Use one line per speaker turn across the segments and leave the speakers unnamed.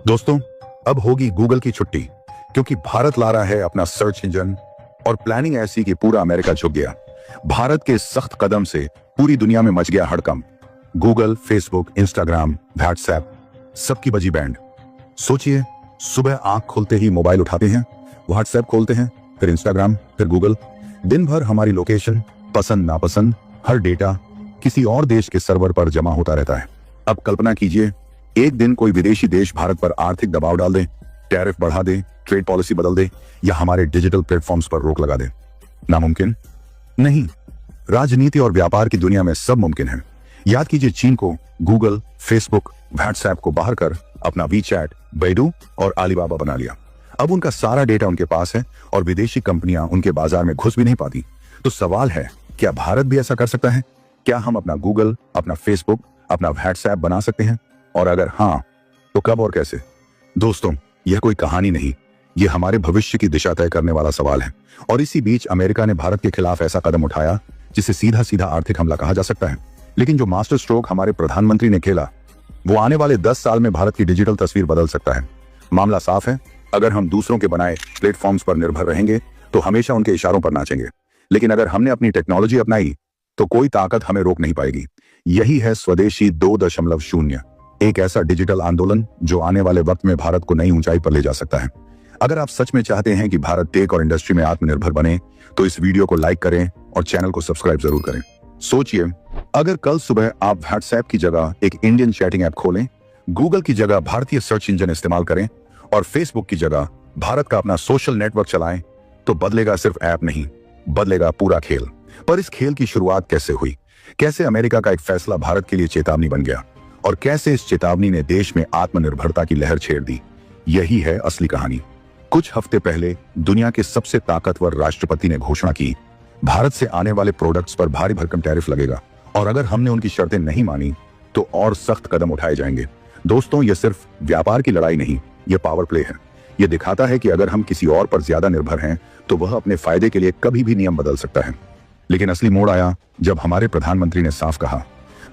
दोस्तों, अब होगी गूगल की छुट्टी, क्योंकि भारत ला रहा है अपना सर्च इंजन और प्लानिंग ऐसी कि पूरा अमेरिका झुक गया। भारत के सख्त कदम से पूरी दुनिया में मच गया हड़कंप। गूगल, फेसबुक, इंस्टाग्राम, व्हाट्सएप, सबकी बजी बैंड। सोचिए, सुबह आंख खोलते ही मोबाइल उठाते हैं, व्हाट्सएप खोलते हैं, फिर इंस्टाग्राम, फिर गूगल। दिन भर हमारी लोकेशन, पसंद नापसंद, हर डेटा किसी और देश के सर्वर पर जमा होता रहता है। अब कल्पना कीजिए, एक दिन कोई विदेशी देश भारत पर आर्थिक दबाव डाल दे, टैरिफ बढ़ा दे, ट्रेड पॉलिसी बदल दे या हमारे डिजिटल प्लेटफॉर्म्स पर रोक लगा दे। नामुमकिन नहीं, राजनीति और व्यापार की दुनिया में सब मुमकिन है। याद कीजिए, चीन को गूगल, फेसबुक, व्हाट्सएप को बाहर कर अपना वीचैट, बैडू और अलीबाबा बना लिया। अब उनका सारा डेटा उनके पास है और विदेशी कंपनियां उनके बाजार में घुस भी नहीं पाती। तो सवाल है, क्या भारत भी ऐसा कर सकता है? क्या हम अपना गूगल, अपना फेसबुक, अपना व्हाट्सएप बना सकते हैं? और अगर हाँ, तो कब और कैसे? दोस्तों, यह कोई कहानी नहीं, यह हमारे भविष्य की दिशा तय करने वाला सवाल है। और इसी बीच अमेरिका ने भारत के खिलाफ ऐसा कदम उठाया जिसे सीधा सीधा आर्थिक हमला कहा जा सकता है। लेकिन जो मास्टर स्ट्रोक हमारे प्रधानमंत्री ने खेला, वो आने वाले 10 साल में भारत की डिजिटल तस्वीर बदल सकता है। मामला साफ है, अगर हम दूसरों के बनाए प्लेटफॉर्म्स पर निर्भर रहेंगे तो हमेशा उनके इशारों पर नाचेंगे। लेकिन अगर हमने अपनी टेक्नोलॉजी अपनाई तो कोई ताकत हमें रोक नहीं पाएगी। यही है स्वदेशी 2.0, एक ऐसा डिजिटल आंदोलन जो आने वाले वक्त में भारत को नई ऊंचाई पर ले जा सकता है। अगर आप सच में चाहते हैं कि भारत टेक और इंडस्ट्री में आत्मनिर्भर बने, तो इस वीडियो को लाइक करें और चैनल को सब्सक्राइब जरूर करें। सोचिए, अगर कल सुबह आप व्हाट्सएप की जगह एक इंडियन चैटिंग ऐप खोलें, गूगल की जगह भारतीय सर्च इंजन इस्तेमाल करें और फेसबुक की जगह भारत का अपना सोशल नेटवर्क चलाएं, तो बदलेगा सिर्फ ऐप नहीं, बदलेगा पूरा खेल। पर इस खेल की शुरुआत कैसे हुई? कैसे अमेरिका का एक फैसला भारत के लिए चेतावनी बन गया? और कैसे इस चेतावनी ने देश में आत्मनिर्भरता की लहर छेड़ दी? यही है असली कहानी। कुछ हफ्ते पहले दुनिया के सबसे ताकतवर राष्ट्रपति ने घोषणा की, भारत से आने वाले प्रोडक्ट्स पर भारी भरकम टैरिफ लगेगा और अगर हमने उनकी शर्तें नहीं मानी तो और सख्त कदम उठाए जाएंगे। दोस्तों, यह सिर्फ व्यापार की लड़ाई नहीं, यह पावर प्ले है। यह दिखाता है कि अगर हम किसी और पर ज्यादा निर्भर हैं तो वह अपने फायदे के लिए कभी भी नियम बदल सकता है। लेकिन असली मोड़ आया जब हमारे प्रधानमंत्री ने साफ कहा,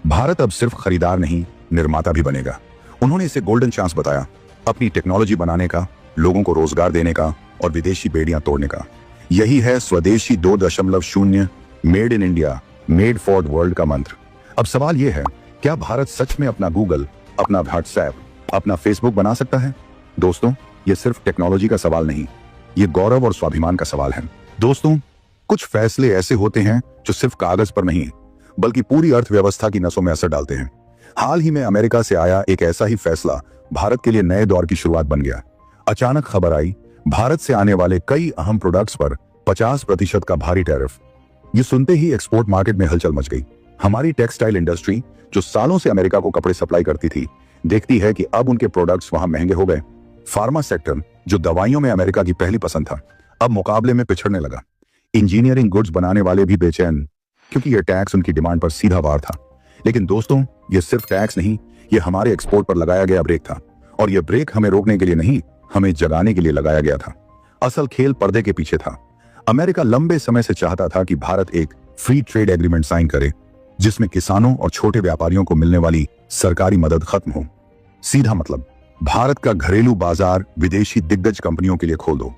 भारत अब सिर्फ खरीदार नहीं, निर्माता भी बनेगा। उन्होंने इसे गोल्डन चांस बताया, अपनी टेक्नोलॉजी बनाने का, लोगों को रोजगार देने का और विदेशी बेड़ियां तोड़ने का। यही है स्वदेशी 2.0, made in India, made for world का मंत्र। अब सवाल यह है, क्या भारत सच में अपना गूगल, अपना व्हाट्सएप, अपना फेसबुक बना सकता है? दोस्तों, यह सिर्फ टेक्नोलॉजी का सवाल नहीं, यह गौरव और स्वाभिमान का सवाल है। दोस्तों, कुछ फैसले ऐसे होते हैं जो सिर्फ कागज पर नहीं बल्कि पूरी अर्थव्यवस्था की नसों में असर डालते हैं। हाल ही में अमेरिका से आया एक ऐसा ही फैसला भारत के लिए नए दौर की शुरुआत बन गया। अचानक खबर आई, भारत से आने वाले कई अहम प्रोडक्ट्स पर 50% का भारी टैरिफ। ये सुनते ही एक्सपोर्ट मार्केट में हलचल मच गई। हमारी टेक्सटाइल इंडस्ट्री, जो सालों से अमेरिका को कपड़े सप्लाई करती थी, देखती है कि अब उनके प्रोडक्ट्स वहां महंगे हो गए। फार्मा सेक्टर, जो दवाइयों में अमेरिका की पहली पसंद था, अब मुकाबले में पिछड़ने लगा। इंजीनियरिंग गुड्स बनाने वाले भी बेचैन, क्योंकि यह टैक्स उनकी डिमांड पर सीधा वार था। लेकिन दोस्तों, यह सिर्फ टैक्स नहीं, यह हमारे एक्सपोर्ट पर लगाया गया ब्रेक था। और यह ब्रेक हमें रोकने के लिए नहीं, हमें जगाने के लिए लगाया गया था। असल खेल पर्दे के पीछे था। अमेरिका लंबे समय से चाहता था कि भारत एक फ्री ट्रेड एग्रीमेंट साइन करे, जिसमें किसानों और छोटे व्यापारियों को मिलने वाली सरकारी मदद खत्म हो। सीधा मतलब, भारत का घरेलू बाजार विदेशी दिग्गज कंपनियों के लिए खोल दो।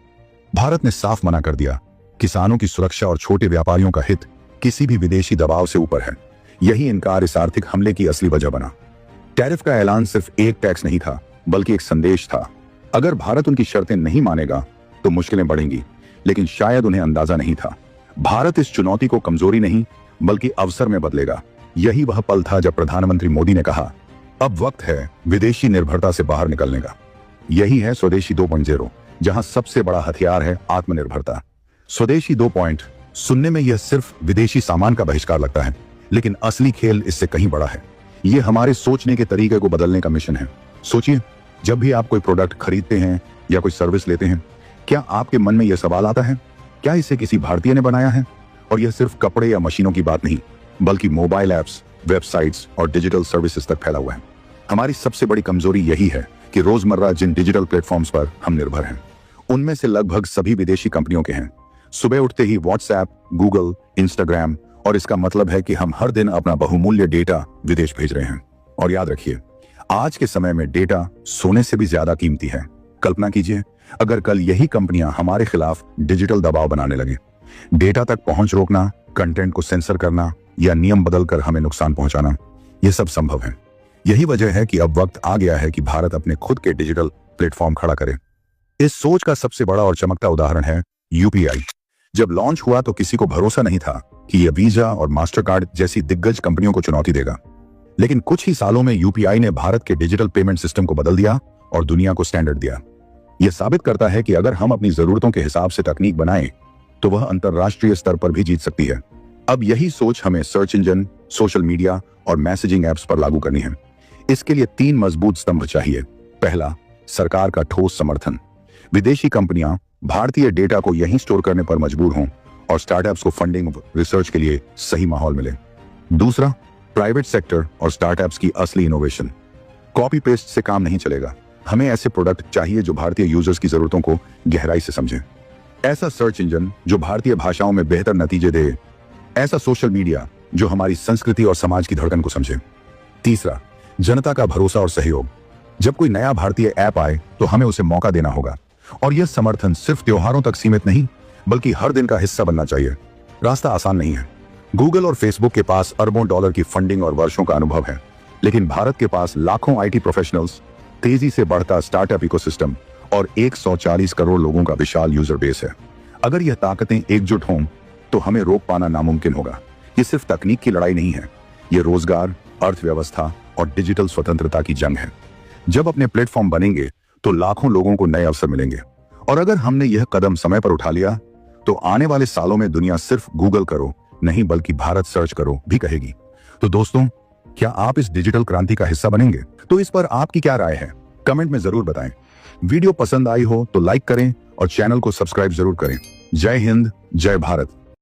भारत ने साफ मना कर दिया, किसानों की सुरक्षा और छोटे व्यापारियों का हित किसी भी विदेशी दबाव से ऊपर है। यही इनकार इस आर्थिक हमले की असली वजह बना। टैरिफ का ऐलान सिर्फ एक टैक्स नहीं था, बल्कि एक संदेश था। अगर भारत उनकी शर्तें नहीं मानेगा तो मुश्किलें बढ़ेंगी। लेकिन शायद उन्हें अंदाजा नहीं था, भारत इस चुनौती को कमजोरी नहीं बल्कि अवसर में बदलेगा। यही वह पल था जब प्रधानमंत्री मोदी ने कहा, अब वक्त है विदेशी निर्भरता से बाहर निकलने का। यही है स्वदेशी 2.0, जहां सबसे बड़ा हथियार है आत्मनिर्भरता। स्वदेशी 2 सुनने में यह सिर्फ विदेशी सामान का बहिष्कार लगता है, लेकिन असली खेल इससे कहीं बड़ा है। यह हमारे सोचने के तरीके को बदलने का मिशन है। सोचिए, जब भी आप कोई प्रोडक्ट खरीदते हैं या कोई सर्विस लेते हैं, क्या आपके मन में यह सवाल आता है, क्या इसे किसी भारतीय ने बनाया है? और यह सिर्फ कपड़े या मशीनों की बात नहीं, बल्कि मोबाइल ऐप्स, वेबसाइट्स और डिजिटल सर्विसेज तक फैला हुआ है। हमारी सबसे बड़ी कमजोरी यही है कि रोजमर्रा जिन डिजिटल प्लेटफॉर्म्स पर हम निर्भर हैं, उनमें से लगभग सभी विदेशी कंपनियों के हैं। सुबह उठते ही व्हाट्सएप, गूगल, इंस्टाग्राम, और इसका मतलब है कि हम हर दिन अपना बहुमूल्य डेटा विदेश भेज रहे हैं। और याद रखिए, आज के समय में डेटा सोने से भी ज्यादा कीमती है। कल्पना कीजिए अगर कल यही कंपनियां हमारे खिलाफ डिजिटल दबाव बनाने लगे, डेटा तक पहुंच रोकना, कंटेंट को सेंसर करना या नियम बदलकर हमें नुकसान पहुंचाना, यह सब संभव है। यही वजह है कि अब वक्त आ गया है कि भारत अपने खुद के डिजिटल प्लेटफॉर्म खड़ा करे। इस सोच का सबसे बड़ा और चमकता उदाहरण है यूपीआई। जब लॉन्च हुआ तो किसी को भरोसा नहीं था कि यह वीजा और मास्टरकार्ड जैसी दिग्गज कंपनियों को चुनौती देगा, लेकिन कुछ ही सालों में यूपीआई ने भारत के डिजिटल पेमेंट सिस्टम को बदल दिया और दुनिया को स्टैंडर्ड दिया। यह साबित करता है कि अगर हम अपनी जरूरतों के हिसाब से तकनीक बनाएं तो वह अंतरराष्ट्रीय स्तर पर भी जीत सकती है। अब यही सोच हमें सर्च इंजन, सोशल मीडिया और मैसेजिंग एप्स पर लागू करनी है। इसके लिए 3 मजबूत स्तंभ चाहिए। पहला, सरकार का ठोस समर्थन। विदेशी कंपनियां भारतीय डेटा को यहीं स्टोर करने पर मजबूर हों और स्टार्टअप्स को फंडिंग रिसर्च के लिए सही माहौल मिले। दूसरा, प्राइवेट सेक्टर और स्टार्टअप्स की असली इनोवेशन। कॉपी पेस्ट से काम नहीं चलेगा। हमें ऐसे प्रोडक्ट चाहिए जो भारतीय यूजर्स की जरूरतों को गहराई से समझे। ऐसा सर्च इंजन जो भारतीय भाषाओं में बेहतर नतीजे दे। ऐसा सोशल मीडिया जो हमारी संस्कृति और समाज की धड़कन को समझे। तीसरा, जनता का भरोसा और सहयोग। जब कोई नया भारतीय ऐप आए तो हमें उसे मौका देना होगा, और यह समर्थन सिर्फ त्योहारों तक सीमित नहीं बल्कि हर दिन का हिस्सा बनना चाहिए। रास्ता आसान नहीं है। गूगल और फेसबुक के पास अरबों डॉलर की फंडिंग और वर्षों का अनुभव है, लेकिन भारत के पास लाखों आईटी प्रोफेशनल्स, तेजी से बढ़ता स्टार्टअप इकोसिस्टम और 140 करोड़ लोगों का विशाल यूजर बेस है। अगर यह ताकतें एकजुट हों तो हमें रोक पाना नामुमकिन होगा। ये सिर्फ तकनीक की लड़ाई नहीं है, ये रोजगार, अर्थव्यवस्था और डिजिटल स्वतंत्रता की जंग है। जब अपने प्लेटफॉर्म बनेंगे तो लाखों लोगों को नए अवसर मिलेंगे, और अगर हमने यह कदम समय पर उठा लिया तो आने वाले सालों में दुनिया सिर्फ गूगल करो नहीं बल्कि भारत सर्च करो भी कहेगी। तो दोस्तों, क्या आप इस डिजिटल क्रांति का हिस्सा बनेंगे? तो इस पर आपकी क्या राय है, कमेंट में जरूर बताएं। वीडियो पसंद आई हो तो लाइक करें और चैनल को सब्सक्राइब जरूर करें। जय हिंद, जय भारत।